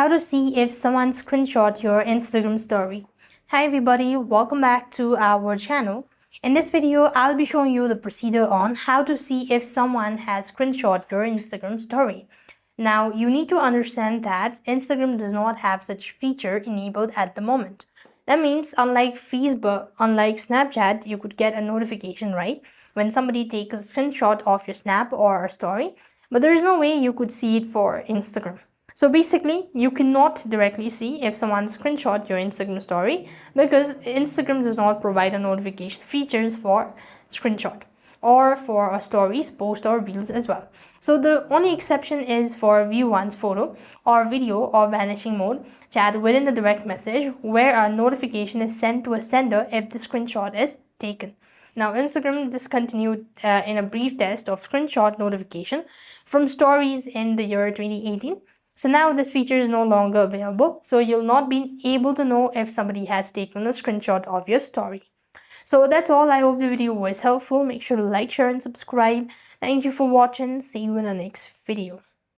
how to see if someone screenshot your Instagram story. Hi everybody, welcome back to our channel. In this video, I'll be showing you the procedure on how to see if someone has screenshot your Instagram story. Now, you need to understand that Instagram does not have such feature enabled at the moment. That means unlike Facebook, unlike Snapchat, you could get a notification, right? When somebody takes a screenshot of your snap or a story, but there is no way you could see it for Instagram. So basically, you cannot directly see if someone screenshot your Instagram story because Instagram does not provide a notification features for screenshot or for stories, post or reels as well. So the only exception is for view one's photo or video or vanishing mode chat within the direct message where a notification is sent to a sender if the screenshot is taken. Now, Instagram discontinued in a brief test of screenshot notification from stories in the year 2018. So now this feature is no longer available. So you'll not be able to know if somebody has taken a screenshot of your story. So that's all. I hope the video was helpful. Make sure to like, share and subscribe. Thank you for watching. See you in the next video.